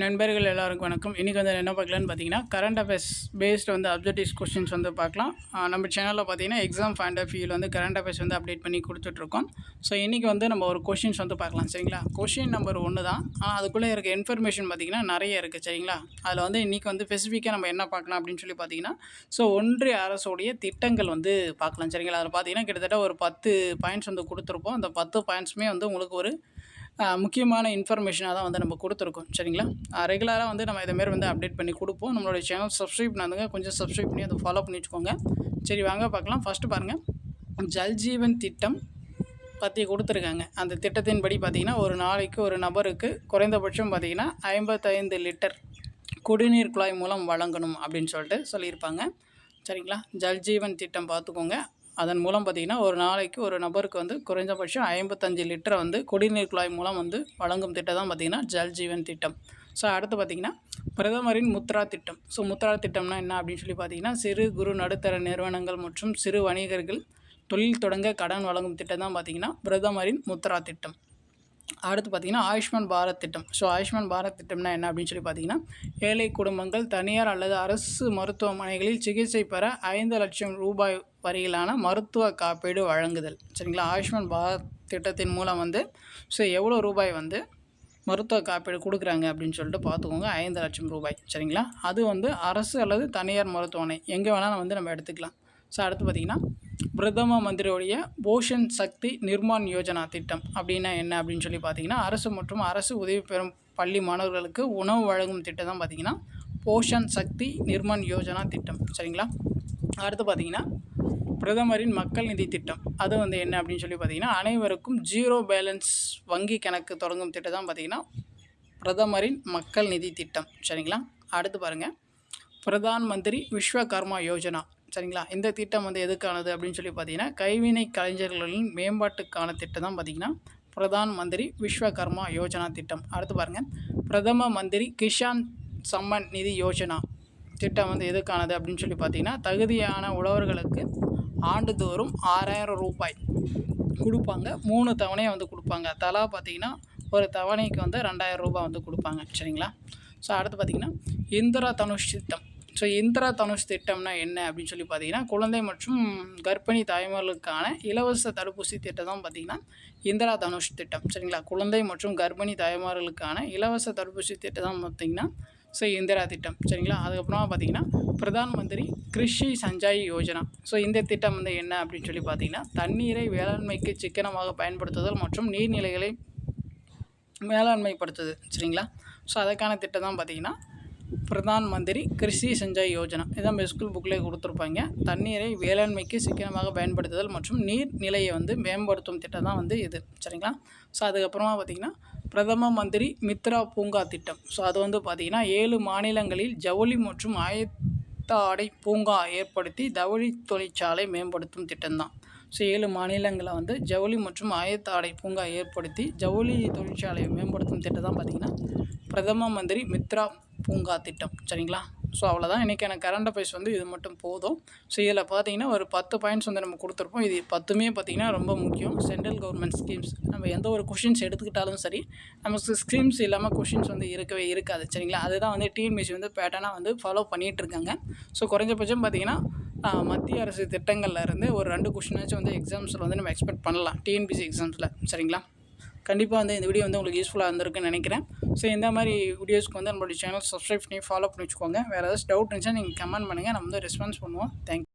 நண்பர்கள் எல்லாருக்கும் வணக்கம். இன்றைக்கி வந்து என்ன பார்க்கலான்னு பார்த்தீங்கன்னா, கரண்ட் அஃபேர்ஸ் பேஸ்டு வந்து அப்ஜெக்டிவ்ஸ் கொஸ்டின்ஸ் வந்து பார்க்கலாம். நம்ம சேனலில் பார்த்தீங்கன்னா எக்ஸாம் பாயிண்ட் ஆஃப் வியூவில் வந்து கரண்ட் அஃபேர்ஸ் வந்து அப்டேட் பண்ணி கொடுத்துட்ருக்கோம். ஸோ இன்றைக்கி வந்து நம்ம ஒரு கொஸ்டின்ஸ் வந்து பார்க்கலாம், சரிங்களா? கொஸ்டின் நம்பர் 1 தான். ஆனால் அதுக்குள்ளே இருக்க இன்ஃபர்மேஷன் பார்த்திங்கன்னா நிறைய இருக்குது, சரிங்களா? அதில் வந்து இன்றைக்கி வந்து ஸ்பெசிஃபிக்காக நம்ம என்ன பார்க்கலாம் அப்படின்னு சொல்லி பார்த்தீங்கன்னா, ஸோ ஒன்றிய அரசுடைய திட்டங்கள் வந்து பார்க்கலாம், சரிங்களா? அதில் பார்த்தீங்கன்னா கிட்டத்தட்ட ஒரு 10 பாயிண்ட்ஸ் வந்து கொடுத்துருப்போம். அந்த 10 பாயிண்ட்ஸுமே வந்து உங்களுக்கு ஒரு முக்கியமான இன்ஃபர்மேஷனாக தான் வந்து நம்ம கொடுத்துருக்கோம், சரிங்களா? ரெகுலராக வந்து நம்ம இதேமாரி வந்து அப்டேட் பண்ணி கொடுப்போம். நம்மளுடைய சேனல் சப்ஸ்கிரைப் பண்ணாதுங்க, கொஞ்சம் சப்ஸ்கிரைப் பண்ணி அதை ஃபாலோ பண்ணி வச்சுக்கோங்க. சரி, வாங்க பார்க்கலாம். ஃபஸ்ட்டு பாருங்கள், ஜல்ஜீவன் திட்டம் பற்றி கொடுத்துருக்காங்க. அந்த திட்டத்தின்படி பார்த்திங்கன்னா ஒரு நாளைக்கு ஒரு நபருக்கு குறைந்தபட்சம் பார்த்திங்கன்னா 55 லிட்டர் குடிநீர் குழாய் மூலம் வழங்கணும் அப்படின்னு சொல்லியிருப்பாங்க, சரிங்களா? ஜல்ஜீவன் திட்டம் பார்த்துக்கோங்க. அதன் மூலம் பார்த்திங்கன்னா ஒரு நாளைக்கு ஒரு நபருக்கு வந்து குறைந்தபட்சம் 55 லிட்டரை வந்து குடிநீர் குழாய் மூலம் வந்து வழங்கும் திட்டம் தான் பார்த்திங்கன்னா ஜல்ஜீவன் திட்டம். ஸோ அடுத்து பார்த்திங்கன்னா பிரதமரின் முத்ரா திட்டம். ஸோ முத்ரா திட்டம்னா என்ன அப்படின்னு சொல்லி பார்த்திங்கன்னா, சிறு குறு நடுத்தர நிறுவனங்கள் மற்றும் சிறு வணிகர்கள் தொழில் தொடங்க கடன் வழங்கும் திட்டம் தான் பார்த்திங்கன்னா பிரதமரின் முத்ரா திட்டம். அடுத்து பார்த்திங்கன்னா ஆயுஷ்மான் பாரத் திட்டம். ஸோ ஆயுஷ்மான் பாரத் திட்டம்னா என்ன அப்படின்னு சொல்லி பார்த்திங்கன்னா, ஏழை குடும்பங்கள் தனியார் அல்லது அரசு மருத்துவமனைகளில் சிகிச்சை பெற 5 லட்சம் ரூபாய் வரையிலான மருத்துவ காப்பீடு வழங்குதல், சரிங்களா? ஆயுஷ்மான் பாரத் திட்டத்தின் மூலம் வந்து ஸோ எவ்வளோ ரூபாய் வந்து மருத்துவ காப்பீடு கொடுக்குறாங்க அப்படின்னு சொல்லிட்டு பார்த்துக்கோங்க. 5 லட்சம் ரூபாய், சரிங்களா? அது வந்து அரசு அல்லது தனியார் மருத்துவமனை எங்கே வேணாலும் வந்து நம்ம எடுத்துக்கலாம். ஸோ அடுத்து பார்த்திங்கன்னா பிரதம மந்திரியுடைய போஷன் சக்தி நிர்மான் யோஜனா திட்டம் அப்படின்னா என்ன அப்படின்னு சொல்லி பார்த்திங்கன்னா, அரசு மற்றும் அரசு உதவி பெறும் பள்ளி மாணவர்களுக்கு உணவு வழங்கும் திட்டம் தான் பார்த்திங்கன்னா போஷன் சக்தி நிர்மான் யோஜனா திட்டம், சரிங்களா? அடுத்து பார்த்திங்கன்னா பிரதமரின் மக்கள் நிதி திட்டம். அது வந்து என்ன அப்படின்னு சொல்லி பார்த்திங்கன்னா, அனைவருக்கும் ஜீரோ பேலன்ஸ் வங்கி கணக்கு தொடங்கும் திட்டம் தான் பார்த்திங்கன்னா பிரதமரின் மக்கள் நிதி திட்டம், சரிங்களா? அடுத்து பாருங்கள், பிரதான் மந்திரி விஸ்வகர்மா யோஜனா, சரிங்களா? இந்த திட்டம் வந்து எதுக்கானது அப்படின்னு சொல்லி பார்த்தீங்கன்னா, கைவினை கலைஞர்களின் மேம்பாட்டுக்கான திட்டம் தான் பார்த்திங்கன்னா பிரதான் மந்திரி விஸ்வகர்மா யோஜனா திட்டம். அடுத்து பாருங்கள், பிரதம மந்திரி கிஷான் சம்மன் நிதி யோஜனா திட்டம் வந்து எதுக்கானது அப்படின்னு சொல்லி பார்த்தீங்கன்னா, தகுதியான உழவர்களுக்கு ஆண்டுதோறும் 6000 ரூபாய் கொடுப்பாங்க. 3 தவணையை வந்து கொடுப்பாங்க. தலா பார்த்திங்கன்னா ஒரு தவணைக்கு வந்து 2000 ரூபாய் வந்து கொடுப்பாங்க, சரிங்களா? ஸோ அடுத்து பார்த்திங்கன்னா இந்திரா தனுஷ் திட்டம். ஸோ இந்திரா தனுஷ் திட்டம்னா என்ன அப்படின்னு சொல்லி பார்த்தீங்கன்னா, குழந்தை மற்றும் கர்ப்பிணி தாய்மார்களுக்கான இலவச தடுப்பூசி திட்டம் தான் பார்த்திங்கன்னா இந்திரா தனுஷ் திட்டம், சரிங்களா? குழந்தை மற்றும் கர்ப்பிணி தாய்மார்களுக்கான இலவச தடுப்பூசி திட்டம் தான் பார்த்திங்கன்னா ஸோ இந்திரா திட்டம், சரிங்களா? அதுக்கப்புறமா பார்த்திங்கன்னா பிரதான் மந்திரி கிருஷி சஞ்சாய் யோஜனா. ஸோ இந்த திட்டம் வந்து என்ன அப்படின்னு சொல்லி பார்த்திங்கன்னா, தண்ணீரை வேளாண்மைக்கு சிக்கனமாக பயன்படுத்துதல் மற்றும் நீர்நிலைகளை மேலாண்மைப்படுத்துது, சரிங்களா? ஸோ அதற்கான திட்டம் தான் பார்த்திங்கன்னா பிரதான் மந்திரி கிருஷி சஞ்சாய் யோஜனா. இதான் ஸ்கூல் புக்கிலே கொடுத்துருப்பாங்க. தண்ணீரை வேளாண்மைக்கு சிக்கனமாக பயன்படுத்துதல் மற்றும் நீர்நிலையை வந்து மேம்படுத்தும் திட்டம் தான் வந்து இது, சரிங்களா? ஸோ அதுக்கப்புறமா பார்த்திங்கன்னா பிரதம மந்திரி மித்ரா பூங்கா திட்டம். ஸோ அது வந்து பார்த்திங்கன்னா 7 மாநிலங்களில் ஜவுளி மற்றும் ஆயத்த ஆடை பூங்கா ஏற்படுத்தி ஜவுளி தொழிற்சாலை மேம்படுத்தும் திட்டம் தான். ஸோ 7 மாநிலங்களில் வந்து ஜவுளி மற்றும் ஆயத்த ஆடை பூங்கா ஏற்படுத்தி ஜவுளி தொழிற்சாலையை மேம்படுத்தும் திட்டம் தான் பார்த்திங்கன்னா பிரதம மந்திரி மித்ரா பூங்கா திட்டம், சரிங்களா? ஸோ அவ்வளோதான் இன்றைக்கான கரண்ட் அஃபேர்ஸ் வந்து இது மட்டும் போதும். ஸோ இதில் பார்த்தீங்கன்னா ஒரு 10 பாயிண்ட்ஸ் வந்து நம்ம கொடுத்துருப்போம். இது 10மே பார்த்திங்கன்னா ரொம்ப முக்கியம். சென்ட்ரல் கவர்மெண்ட் ஸ்கீம்ஸ் நம்ம எந்த ஒரு கொஷின்ஸ் எடுத்துக்கிட்டாலும் சரி, நமக்கு ஸ்கீம்ஸ் இல்லாமல் கொஷின்ஸ் வந்து இருக்கவே இருக்காது, சரிங்களா? அதுதான் வந்து டிஎன்பிஎஸ்சி வந்து பேட்டர்னாக வந்து ஃபாலோ பண்ணிகிட்ருக்காங்க. ஸோ குறைஞ்சபட்சம் பார்த்திங்கன்னா மத்திய அரசு திட்டங்களில் இருந்து ஒரு 2 கொஷினாச்சும் வந்து எக்ஸாம்ஸில் வந்து நம்ம எக்ஸ்பெக்ட் பண்ணலாம், டிஎன்பிஎஸ்சி எக்ஸாம்ஸில், சரிங்களா? கண்டிப்பாக வந்து இந்த வீடியோ வந்து உங்களுக்கு யூஸ்ஃபுல்லாக இருந்திருக்குன்னு நினைக்கிறேன். ஸோ இந்த மாதிரி வீடியோஸ்க்கு வந்து நம்மளுடைய சேனல் சப்ஸ்கிரைப் பண்ணி ஃபாலோ பண்ணி வச்சுக்கோங்க. வேறு ஏதாச்சும் டவுட் இருந்துச்சுன்னா நீங்கள் கமெண்ட் பண்ணுங்கள், நம்ம வந்து ரெஸ்பான்ஸ் பண்ணுவோம். தேங்க்யூ.